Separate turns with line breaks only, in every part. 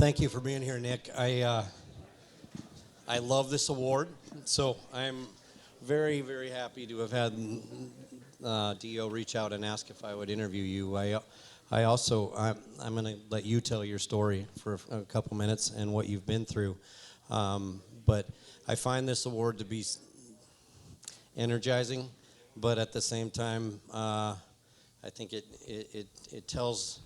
thank you for being here, Nick. I love this award, so I'm very, very happy to have had Dio reach out and ask if I would interview you. I'm going to let you tell your story for a couple minutes and what you've been through. But I find this award to be energizing, but at the same time, I think it tells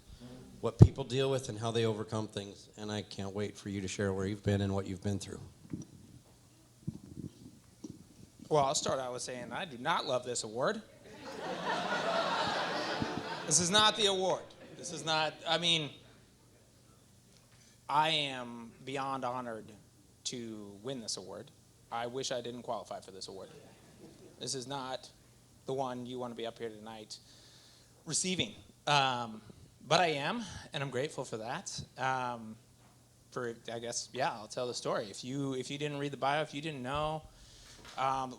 what people deal with and how they overcome things. And I can't wait for you to share where you've been and what you've been through.
Well, I'll start out with saying I do not love this award. This is not the award. This is not, I am beyond honored to win this award. I wish I didn't qualify for this award. This is not the one you want to be up here tonight receiving. But I am, and I'm grateful for that. I'll tell the story. If you didn't read the bio, if you didn't know,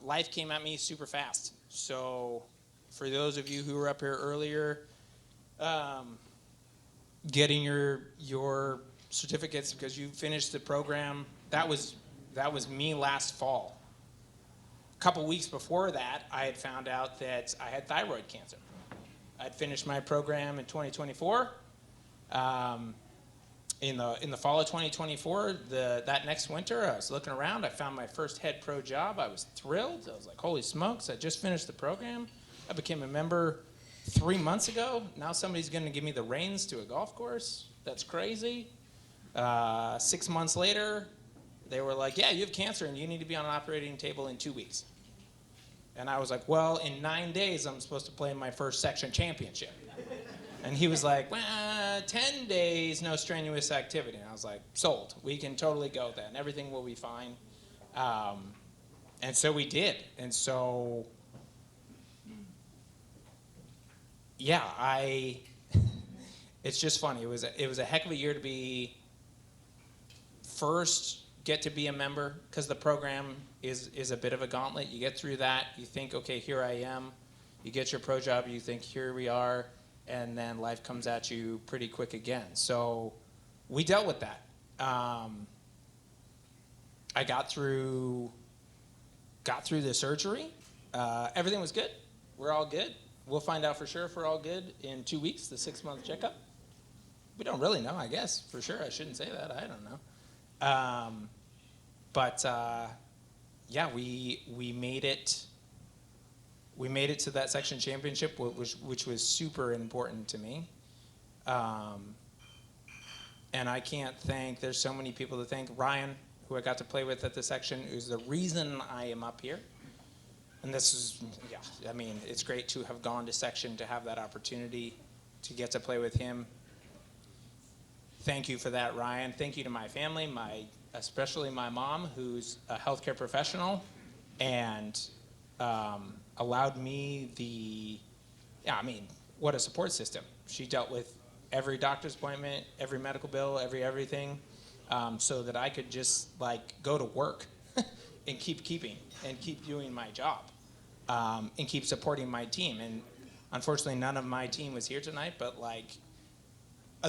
life came at me super fast. So for those of you who were up here earlier, getting your certificates because you finished the program, that was me last fall. A couple weeks before that, I had found out that I had thyroid cancer. I'd finished my program in 2024. In the fall of 2024, that next winter, I was looking around. I found my first head pro job. I was thrilled. I was like, holy smokes, I just finished the program. I became a member 3 months ago. Now somebody's going to give me the reins to a golf course. That's crazy. 6 months later, they were like, yeah, you have cancer and you need to be on an operating table in 2 weeks. And I was like, well, in 9 days, I'm supposed to play in my first section championship. And he was like, well, 10 days, no strenuous activity. And I was like, sold. We can totally go then. Everything will be fine. And so we did. And so, yeah, it's just funny. It was a heck of a year to be first, get to be a member, because the program is a bit of a gauntlet. You get through that, you think, okay, here I am. You get your pro job, you think, here we are, and then life comes at you pretty quick again. So we dealt with that. I got through the surgery. Everything was good. We're all good. We'll find out for sure if we're all good in 2 weeks, the 6-month checkup. We don't really know, I guess, for sure. I shouldn't say that. I don't know. We made it. We made it to that section championship, which was super important to me. And I can't thank. There's so many people to thank. Ryan, who I got to play with at the section, is the reason I am up here. And this is, it's great to have gone to section, to have that opportunity to get to play with him. Thank you for that, Ryan. Thank you to my family, especially my mom, who's a healthcare professional, and allowed me what a support system. She dealt with every doctor's appointment, every medical bill, everything, so that I could just go to work and keep doing my job, and keep supporting my team. And unfortunately, none of my team was here tonight, but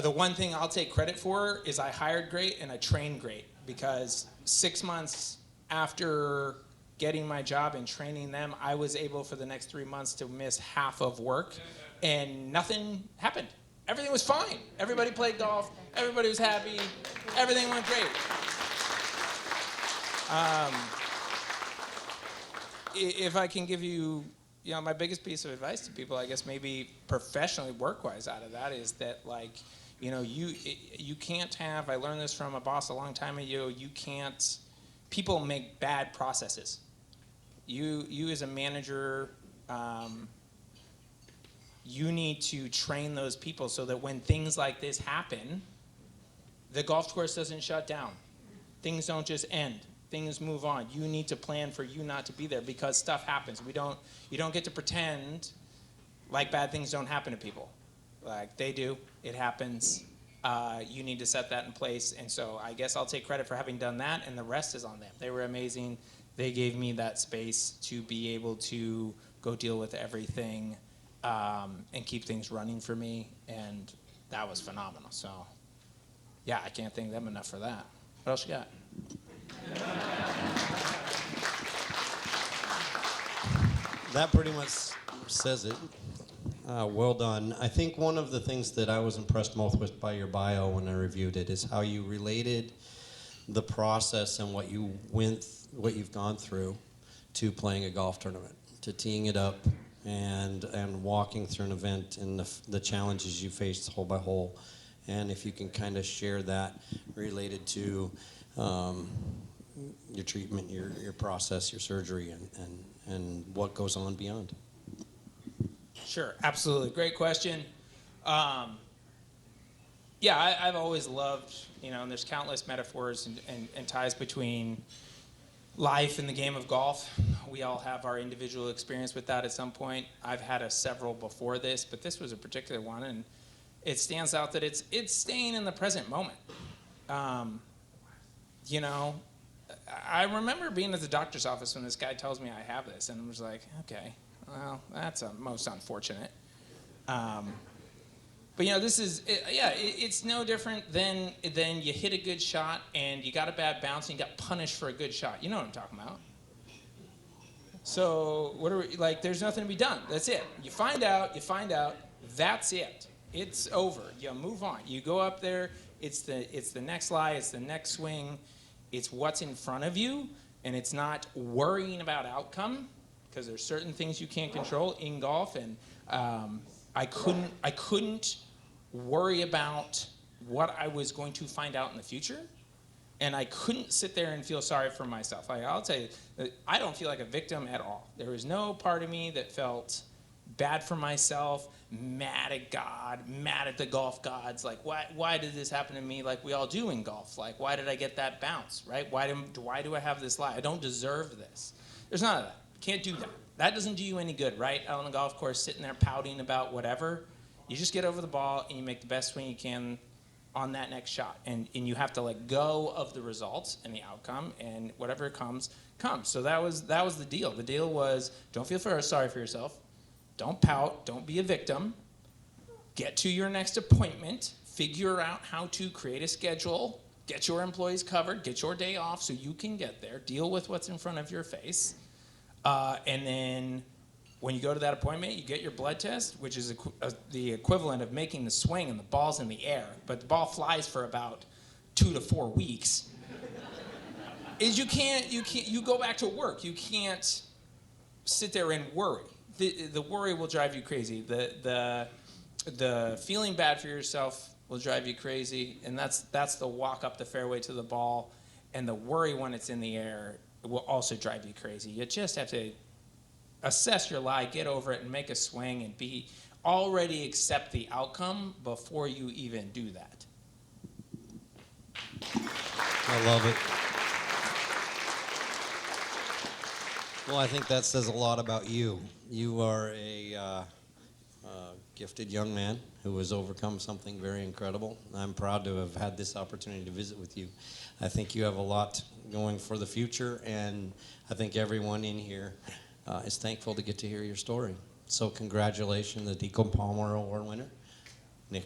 the one thing I'll take credit for is I hired great and I trained great, because 6 months after getting my job and training them, I was able for the next 3 months to miss half of work, and nothing happened. Everything was fine. Everybody played golf. Everybody was happy. Everything went great. If I can give you, my biggest piece of advice to people, I guess maybe professionally, work-wise, out of that is that you can't have. I learned this from a boss a long time ago. People make bad processes. You as a manager, you need to train those people so that when things like this happen, the golf course doesn't shut down. Things don't just end. Things move on. You need to plan for you not to be there, because stuff happens. You don't get to pretend like bad things don't happen to people. Like they do. It happens. You need to set that in place. And so I guess I'll take credit for having done that, and the rest is on them. They were amazing. They gave me that space to be able to go deal with everything, and keep things running for me, and that was phenomenal. So Yeah, I can't thank them enough for that. What else you got?
That pretty much says it. Well done. I think one of the things that I was impressed most with by your bio when I reviewed it is how you related the process and what you've gone through to playing a golf tournament, to teeing it up and walking through an event and the challenges you faced hole by hole. And if you can kind of share that related to your treatment, your process, your surgery, and what goes on beyond.
Sure, absolutely. Great question. I've always loved, and there's countless metaphors and ties between life and the game of golf. We all have our individual experience with that at some point. I've had several before this, but this was a particular one, and it stands out that it's staying in the present moment. I remember being at the doctor's office when this guy tells me I have this, and I was like, okay, well, that's most unfortunate. But this is, it's no different than you hit a good shot and you got a bad bounce and you got punished for a good shot. You know what I'm talking about. So there's nothing to be done. That's it. You find out, that's it. It's over. You move on. You go up there, it's the next lie, it's the next swing, it's what's in front of you, and it's not worrying about outcome, because there's certain things you can't control in golf, and I couldn't worry about what I was going to find out in the future, and I couldn't sit there and feel sorry for myself. I'll tell you, I don't feel like a victim at all. There was no part of me that felt bad for myself, mad at God, mad at the golf gods. Like, why did this happen to me? Like we all do in golf. Like, why did I get that bounce? Right? Why do I have this lie? I don't deserve this. There's none of that. Can't do that. That doesn't do you any good, right? Out on the golf course, sitting there pouting about whatever. You just get over the ball and you make the best swing you can on that next shot. And you have to let go of the results and the outcome, and whatever comes. So that was the deal. The deal was, don't feel sorry for yourself. Don't pout. Don't be a victim. Get to your next appointment. Figure out how to create a schedule. Get your employees covered. Get your day off so you can get there. Deal with what's in front of your face. And then when you go to that appointment, you get your blood test, which is the equivalent of making the swing and the ball's in the air. But the ball flies for about 2 to 4 weeks. You go back to work. You can't sit there and worry. The worry will drive you crazy. The feeling bad for yourself will drive you crazy, and that's the walk up the fairway to the ball. And the worry when it's in the air will also drive you crazy. You just have to assess your lie, get over it, and make a swing, and already accept the outcome before you even do that.
I love it. Well, I think that says a lot about you. You are a gifted young man who has overcome something very incredible. I'm proud to have had this opportunity to visit with you. I think you have a lot going for the future, and I think everyone in here is thankful to get to hear your story. So congratulations, the Deacon Palmer Award winner, Nick.